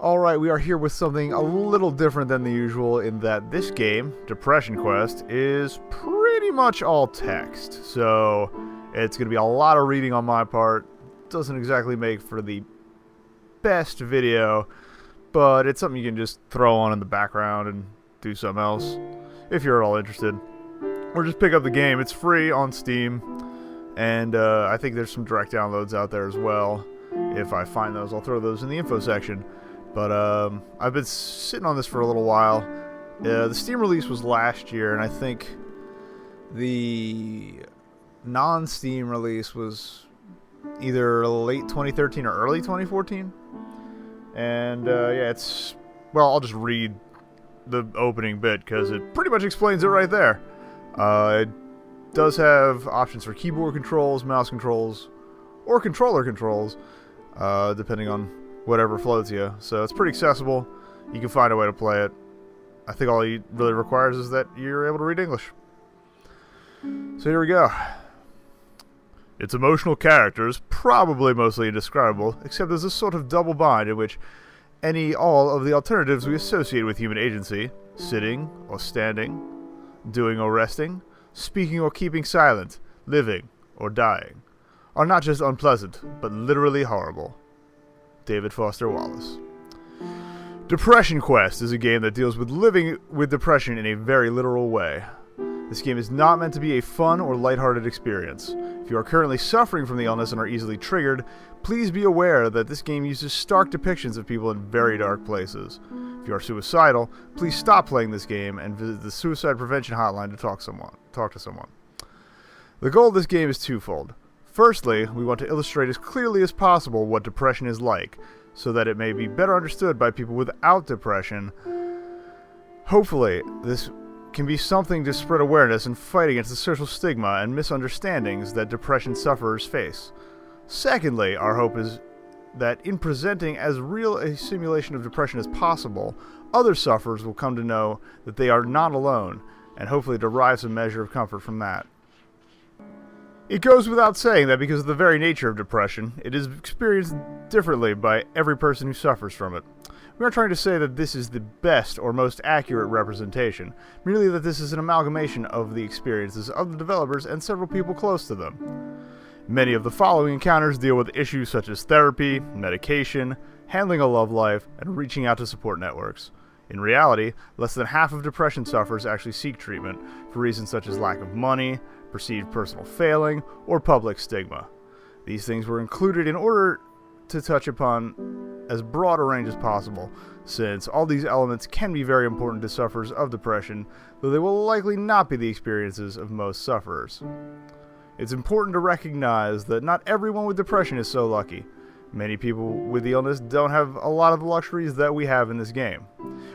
Alright, we are here with something a little different than the usual in that this game, Depression Quest, is pretty much all text. So, it's going to be a lot of reading on my part. Doesn't exactly make for the best video, but it's something you can just throw on in the background and do something else, if you're at all interested. Or just pick up the game. It's free on Steam, and I think there's some direct downloads out there as well. If I find those, I'll throw those in the info section. But I've been sitting on this for a little while. The Steam release was last year, and I think the non-Steam release was either late 2013 or early 2014. And yeah, it's... well, I'll just read the opening bit, because it pretty much explains it right there. It does have options for keyboard controls, mouse controls, or controller controls, depending on whatever floats you. So it's pretty accessible. You can find a way to play it. I think all it really requires is that you're able to read English. So here we go. Its emotional characters, probably mostly indescribable, except there's a sort of double bind in which all of the alternatives we associate with human agency, sitting or standing, doing or resting, speaking or keeping silent, living or dying, are not just unpleasant, but literally horrible. David Foster Wallace. Depression Quest is a game that deals with living with depression in a very literal way. This game is not meant to be a fun or lighthearted experience. If you are currently suffering from the illness and are easily triggered, please be aware that this game uses stark depictions of people in very dark places. If you are suicidal, please stop playing this game and visit the suicide prevention hotline to talk to someone. The goal of this game is twofold. Firstly, we want to illustrate as clearly as possible what depression is like, so that it may be better understood by people without depression. Hopefully, this can be something to spread awareness and fight against the social stigma and misunderstandings that depression sufferers face. Secondly, our hope is that in presenting as real a simulation of depression as possible, other sufferers will come to know that they are not alone, and hopefully derive some measure of comfort from that. It goes without saying that because of the very nature of depression, it is experienced differently by every person who suffers from it. We aren't trying to say that this is the best or most accurate representation, merely that this is an amalgamation of the experiences of the developers and several people close to them. Many of the following encounters deal with issues such as therapy, medication, handling a love life, and reaching out to support networks. In reality, less than half of depression sufferers actually seek treatment for reasons such as lack of money, perceived personal failing, or public stigma. These things were included in order to touch upon as broad a range as possible, since all these elements can be very important to sufferers of depression, though they will likely not be the experiences of most sufferers. It's important to recognize that not everyone with depression is so lucky. Many people with the illness don't have a lot of the luxuries that we have in this game.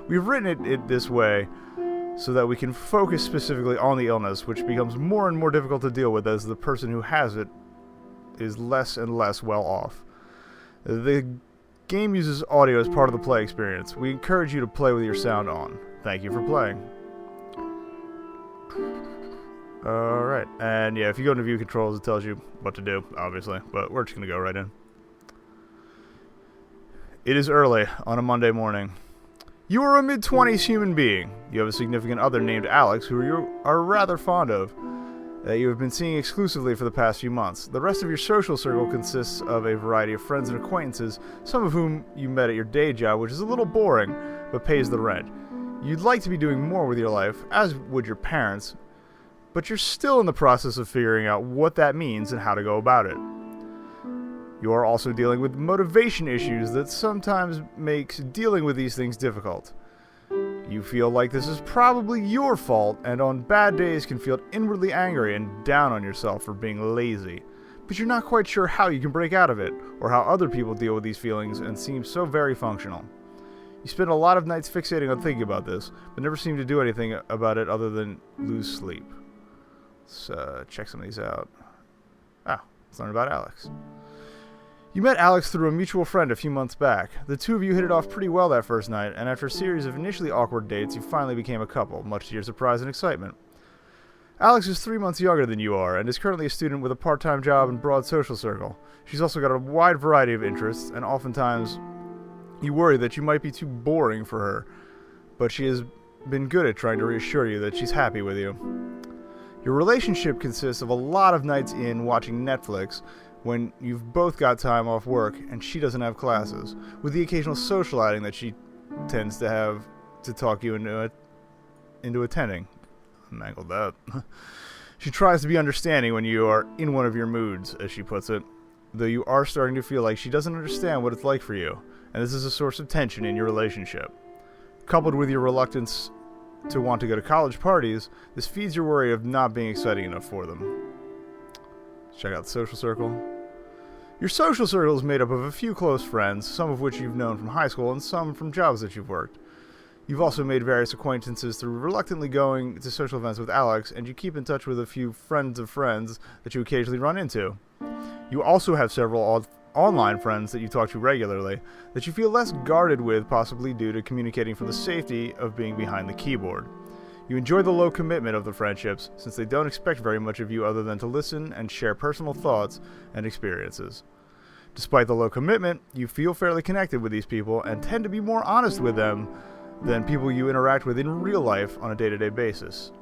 We've written it this way so that we can focus specifically on the illness, which becomes more and more difficult to deal with as the person who has it is less and less well off. The game uses audio as part of the play experience. We encourage you to play with your sound on. Thank you for playing. Alright, and yeah, if you go into view controls, it tells you what to do, obviously, but we're just going to go right in. It is early on a Monday morning. You are a mid-20s human being. You have a significant other named Alex, who you are rather fond of, that you have been seeing exclusively for the past few months. The rest of your social circle consists of a variety of friends and acquaintances, some of whom you met at your day job, which is a little boring, but pays the rent. You'd like to be doing more with your life, as would your parents, but you're still in the process of figuring out what that means and how to go about it. You are also dealing with motivation issues that sometimes makes dealing with these things difficult. You feel like this is probably your fault, and on bad days can feel inwardly angry and down on yourself for being lazy. But you're not quite sure how you can break out of it, or how other people deal with these feelings and seem so very functional. You spend a lot of nights fixating on thinking about this, but never seem to do anything about it other than lose sleep. Let's check some of these out. Let's learn about Alex. You met Alex through a mutual friend a few months back. The two of you hit it off pretty well that first night, and after a series of initially awkward dates, you finally became a couple, much to your surprise and excitement. Alex is 3 months younger than you are, and is currently a student with a part-time job and broad social circle. She's also got a wide variety of interests, and oftentimes You worry that you might be too boring for her, but she has been good at trying to reassure you that she's happy with you. Your relationship consists of a lot of nights in watching Netflix when you've both got time off work and she doesn't have classes, with the occasional social outing that she tends to have to talk you into attending. I mangled that. She tries to be understanding when you are in one of your moods, as she puts it, though you are starting to feel like she doesn't understand what it's like for you, and this is a source of tension in your relationship. Coupled with your reluctance to want to go to college parties, this feeds your worry of not being exciting enough for them. Let's check out the social circle. Your social circle is made up of a few close friends, some of which you've known from high school and some from jobs that you've worked. You've also made various acquaintances through reluctantly going to social events with Alex, and you keep in touch with a few friends of friends that you occasionally run into. You also have several online friends that you talk to regularly that you feel less guarded with, possibly due to communicating from the safety of being behind the keyboard. You enjoy the low commitment of the friendships, since they don't expect very much of you other than to listen and share personal thoughts and experiences. Despite the low commitment, you feel fairly connected with these people and tend to be more honest with them than people you interact with in real life on a day-to-day basis.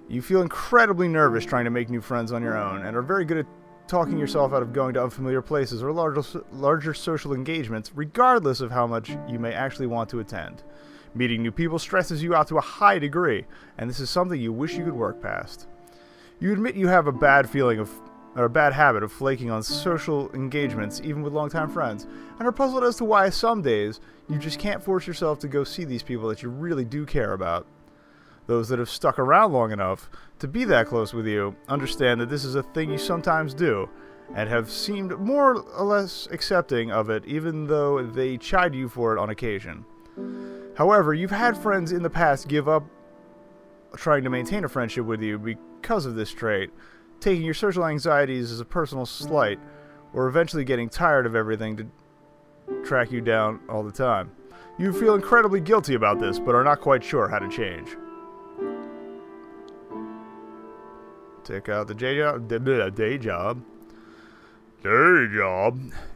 You feel incredibly nervous trying to make new friends on your own and are very good at talking yourself out of going to unfamiliar places or larger social engagements, regardless of how much you may actually want to attend. Meeting new people stresses you out to a high degree, and this is something you wish you could work past. You admit you have a bad habit of flaking on social engagements, even with longtime friends, and are puzzled as to why some days you just can't force yourself to go see these people that you really do care about. Those that have stuck around long enough to be that close with you understand that this is a thing you sometimes do, and have seemed more or less accepting of it, even though they chide you for it on occasion. However, you've had friends in the past give up trying to maintain a friendship with you because of this trait, taking your social anxieties as a personal slight, or eventually getting tired of everything to track you down all the time. You feel incredibly guilty about this, but are not quite sure how to change. Take out the day job.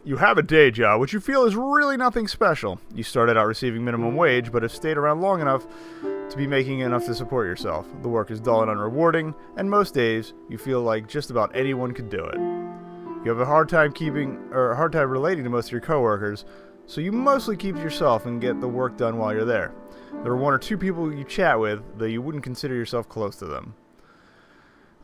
You have a day job, which you feel is really nothing special. You started out receiving minimum wage, but have stayed around long enough to be making enough to support yourself. The work is dull and unrewarding, and most days you feel like just about anyone could do it. You have a hard time relating to most of your coworkers, so you mostly keep to yourself and get the work done while you're there. There are one or two people you chat with, though you wouldn't consider yourself close to them.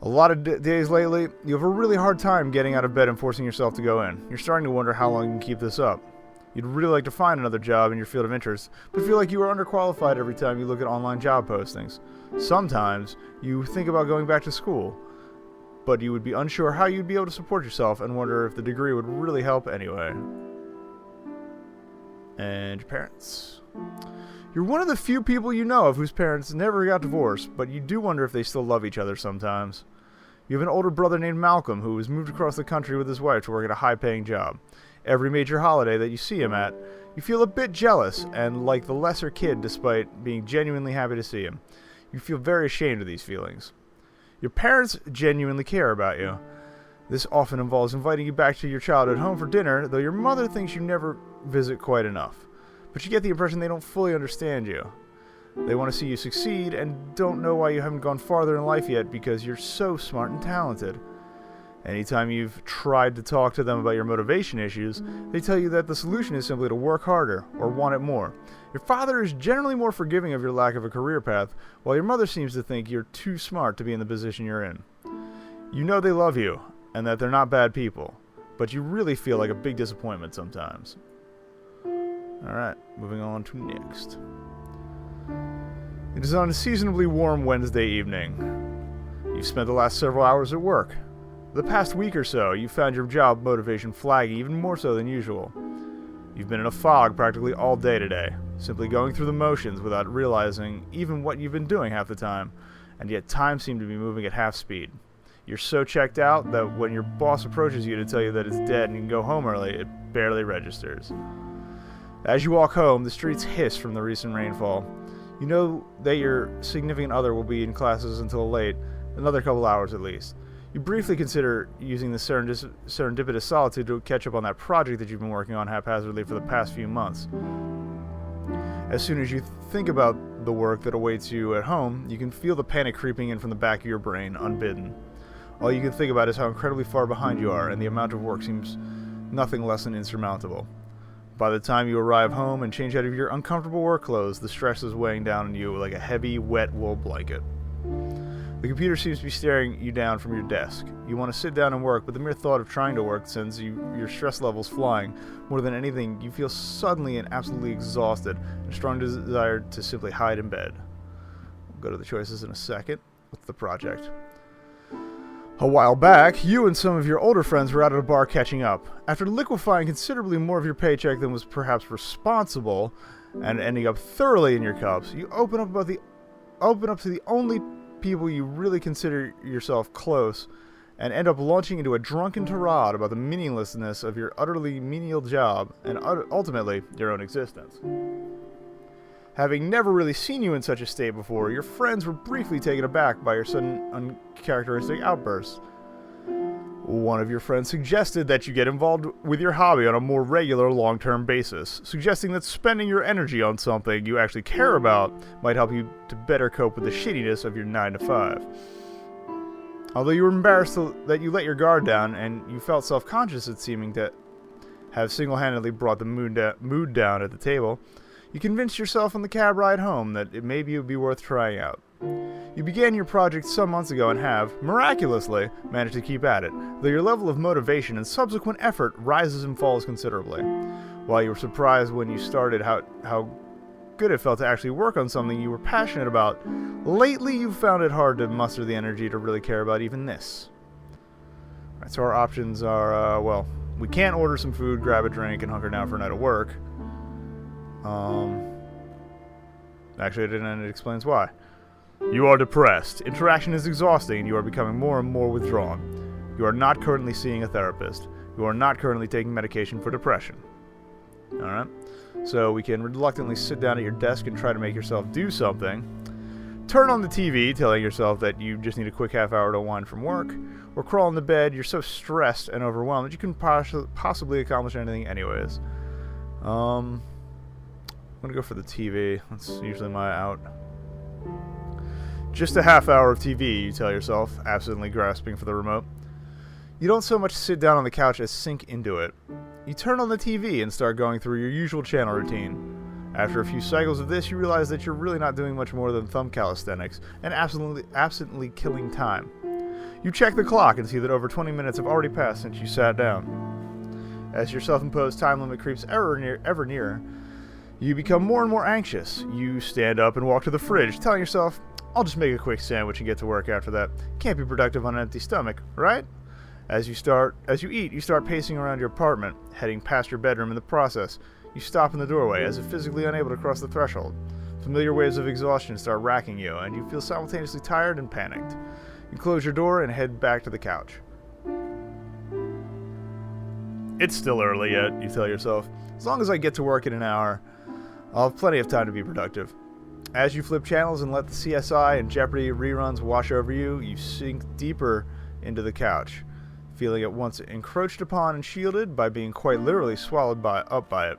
A lot of days lately, you have a really hard time getting out of bed and forcing yourself to go in. You're starting to wonder how long you can keep this up. You'd really like to find another job in your field of interest, but feel like you are underqualified every time you look at online job postings. Sometimes, you think about going back to school, but you would be unsure how you'd be able to support yourself and wonder if the degree would really help anyway. And your parents. You're one of the few people you know of whose parents never got divorced, but you do wonder if they still love each other sometimes. You have an older brother named Malcolm who has moved across the country with his wife to work at a high-paying job. Every major holiday that you see him at, you feel a bit jealous and like the lesser kid despite being genuinely happy to see him. You feel very ashamed of these feelings. Your parents genuinely care about you. This often involves inviting you back to your childhood home for dinner, though your mother thinks you never visit quite enough. But you get the impression they don't fully understand you. They want to see you succeed and don't know why you haven't gone farther in life yet because you're so smart and talented. Anytime you've tried to talk to them about your motivation issues, they tell you that the solution is simply to work harder or want it more. Your father is generally more forgiving of your lack of a career path, while your mother seems to think you're too smart to be in the position you're in. You know they love you and that they're not bad people, but you really feel like a big disappointment sometimes. Alright, moving on to next. It is on a seasonably warm Wednesday evening. You've spent the last several hours at work. The past week or so, you've found your job motivation flagging even more so than usual. You've been in a fog practically all day today, simply going through the motions without realizing even what you've been doing half the time, and yet time seemed to be moving at half speed. You're so checked out that when your boss approaches you to tell you that it's dead and you can go home early, it barely registers. As you walk home, the streets hiss from the recent rainfall. You know that your significant other will be in classes until late, another couple hours at least. You briefly consider using the serendipitous solitude to catch up on that project that you've been working on haphazardly for the past few months. As soon as you think about the work that awaits you at home, you can feel the panic creeping in from the back of your brain, unbidden. All you can think about is how incredibly far behind you are, and the amount of work seems nothing less than insurmountable. By the time you arrive home and change out of your uncomfortable work clothes, the stress is weighing down on you like a heavy, wet wool blanket. The computer seems to be staring you down from your desk. You want to sit down and work, but the mere thought of trying to work sends your stress levels flying. More than anything, you feel suddenly and absolutely exhausted, and a strong desire to simply hide in bed. We'll go to the choices in a second. What's the project? A while back, you and some of your older friends were out at a bar catching up. After liquefying considerably more of your paycheck than was perhaps responsible, and ending up thoroughly in your cups, you open up to the only people you really consider yourself close, and end up launching into a drunken tirade about the meaninglessness of your utterly menial job and ultimately your own existence. Having never really seen you in such a state before, your friends were briefly taken aback by your sudden uncharacteristic outburst. One of your friends suggested that you get involved with your hobby on a more regular long-term basis, suggesting that spending your energy on something you actually care about might help you to better cope with the shittiness of your 9-to-5. Although you were embarrassed that you let your guard down, and you felt self-conscious at seeming to have single-handedly brought the mood down at the table, you convinced yourself on the cab ride home that it maybe would be worth trying out. You began your project some months ago and have, miraculously, managed to keep at it, though your level of motivation and subsequent effort rises and falls considerably. While you were surprised when you started how good it felt to actually work on something you were passionate about, lately you've found it hard to muster the energy to really care about even this. Alright, so our options are, well, we can't order some food, grab a drink, and hunker down for a night of work. Actually, it explains why. You are depressed. Interaction is exhausting, and you are becoming more and more withdrawn. You are not currently seeing a therapist. You are not currently taking medication for depression. Alright? So we can reluctantly sit down at your desk and try to make yourself do something. Turn on the TV, telling yourself that you just need a quick half hour to wind from work. Or crawl into bed. You're so stressed and overwhelmed that you can possibly accomplish anything anyways. I'm gonna go for the TV. That's usually my out. Just a half hour of TV, you tell yourself, absently grasping for the remote. You don't so much sit down on the couch as sink into it. You turn on the TV and start going through your usual channel routine. After a few cycles of this, you realize that you're really not doing much more than thumb calisthenics and absently killing time. You check the clock and see that over 20 minutes have already passed since you sat down. As your self-imposed time limit creeps ever nearer, you become more and more anxious. You stand up and walk to the fridge, telling yourself, I'll just make a quick sandwich and get to work after that. Can't be productive on an empty stomach, right? As you eat, you start pacing around your apartment, heading past your bedroom in the process. You stop in the doorway, as if physically unable to cross the threshold. Familiar waves of exhaustion start racking you, and you feel simultaneously tired and panicked. You close your door and head back to the couch. It's still early yet, you tell yourself. As long as I get to work in an hour, I'll have plenty of time to be productive. As you flip channels and let the CSI and Jeopardy reruns wash over you, you sink deeper into the couch, feeling at once encroached upon and shielded by being quite literally swallowed up by it.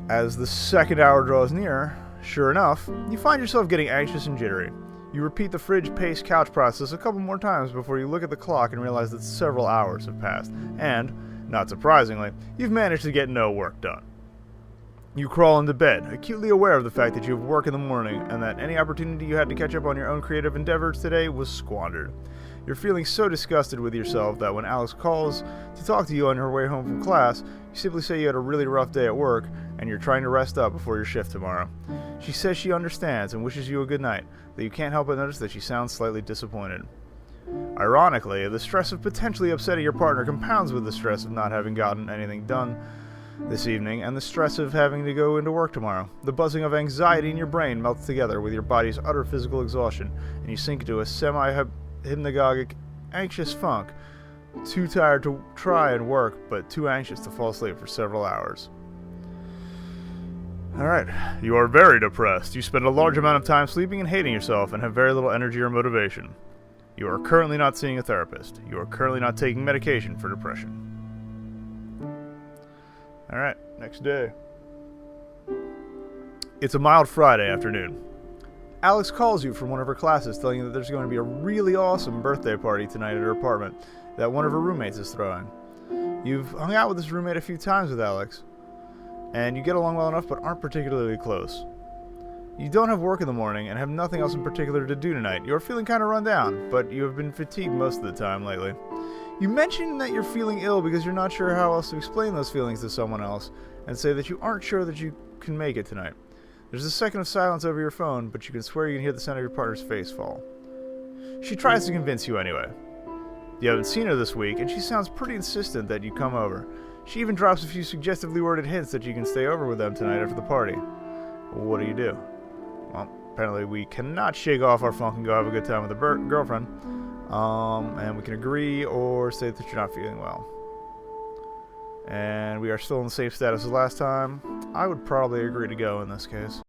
As the second hour draws near, sure enough, you find yourself getting anxious and jittery. You repeat the fridge-paced couch process a couple more times before you look at the clock and realize that several hours have passed, and, not surprisingly, you've managed to get no work done. You crawl into bed, acutely aware of the fact that you have work in the morning and that any opportunity you had to catch up on your own creative endeavors today was squandered. You're feeling so disgusted with yourself that when Alice calls to talk to you on her way home from class, you simply say you had a really rough day at work and you're trying to rest up before your shift tomorrow. She says she understands and wishes you a good night, though you can't help but notice that she sounds slightly disappointed. Ironically, the stress of potentially upsetting your partner compounds with the stress of not having gotten anything done this evening and the stress of having to go into work tomorrow. The buzzing of anxiety in your brain melts together with your body's utter physical exhaustion, and you sink into a semi-hypnagogic, anxious funk, too tired to try and work, but too anxious to fall asleep for several hours. Alright, you are very depressed. You spend a large amount of time sleeping and hating yourself and have very little energy or motivation. You are currently not seeing a therapist. You are currently not taking medication for depression. Alright, next day. It's a mild Friday afternoon. Alex calls you from one of her classes telling you that there's going to be a really awesome birthday party tonight at her apartment that one of her roommates is throwing. You've hung out with this roommate a few times with Alex, and you get along well enough but aren't particularly close. You don't have work in the morning and have nothing else in particular to do tonight. You're feeling kind of run down, but you have been fatigued most of the time lately. You mention that you're feeling ill because you're not sure how else to explain those feelings to someone else, and say that you aren't sure that you can make it tonight. There's a second of silence over your phone, but you can swear you can hear the sound of your partner's face fall. She tries to convince you anyway. You haven't seen her this week, and she sounds pretty insistent that you come over. She even drops a few suggestively worded hints that you can stay over with them tonight after the party. What do? Well, apparently we cannot shake off our funk and go have a good time with a girlfriend. And we can agree or say that you're not feeling well. And we are still in the same status as last time. I would probably agree to go in this case.